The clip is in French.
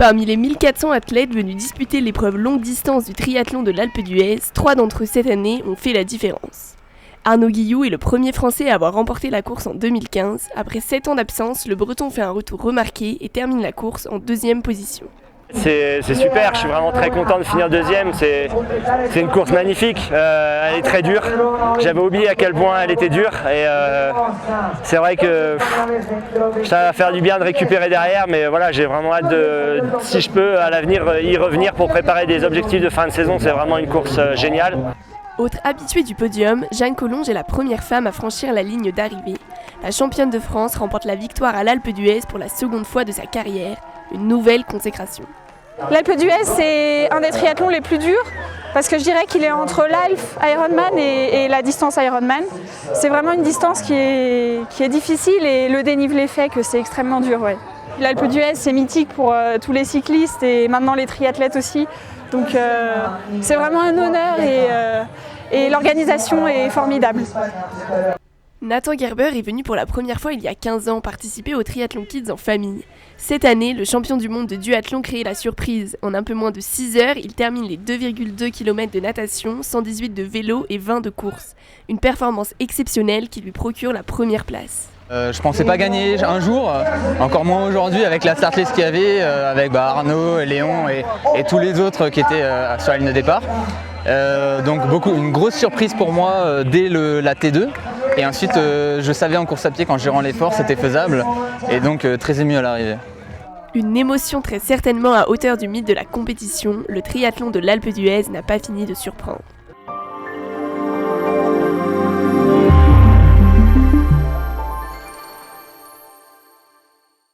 Parmi les 1400 athlètes venus disputer l'épreuve longue distance du triathlon de l'Alpe d'Huez, 3 d'entre eux cette année ont fait la différence. Arnaud Guillou est le premier Français à avoir remporté la course en 2015. Après 7 ans d'absence, le Breton fait un retour remarqué et termine la course en 2e position. C'est super, je suis vraiment très content de finir 2e, c'est une course magnifique, elle est très dure, j'avais oublié à quel point elle était dure et c'est vrai que ça va faire du bien de récupérer derrière, mais voilà, j'ai vraiment hâte de, si je peux à l'avenir y revenir pour préparer des objectifs de fin de saison, c'est vraiment une course géniale. Autre habituée du podium, Jeanne Collonges est la première femme à franchir la ligne d'arrivée. La championne de France remporte la victoire à l'Alpe d'Huez pour la seconde fois de sa carrière, une nouvelle consécration. L'Alpe d'Huez, c'est un des triathlons les plus durs parce que je dirais qu'il est entre l'Alf Ironman et la distance Ironman. C'est vraiment une distance qui est difficile et le dénivelé fait que c'est extrêmement dur. Ouais. L'Alpe d'Huez, c'est mythique pour tous les cyclistes et maintenant les triathlètes aussi. Donc c'est vraiment un honneur et l'organisation est formidable. Nathan Gerber est venu pour la première fois il y a 15 ans participer au Triathlon Kids en famille. Cette année, le champion du monde de duathlon crée la surprise. En un peu moins de 6 heures, il termine les 2,2 km de natation, 118 de vélo et 20 de course. Une performance exceptionnelle qui lui procure la première place. Je pensais pas gagner un jour, encore moins aujourd'hui avec la startlist qu'il y avait, avec Arnaud, Léon et tous les autres qui étaient sur la ligne de départ. Donc une grosse surprise pour moi dès la T2. Et ensuite, je savais en course à pied qu'en gérant l'effort, c'était faisable. Et donc très ému à l'arrivée. Une émotion très certainement à hauteur du mythe de la compétition, le triathlon de l'Alpe d'Huez n'a pas fini de surprendre.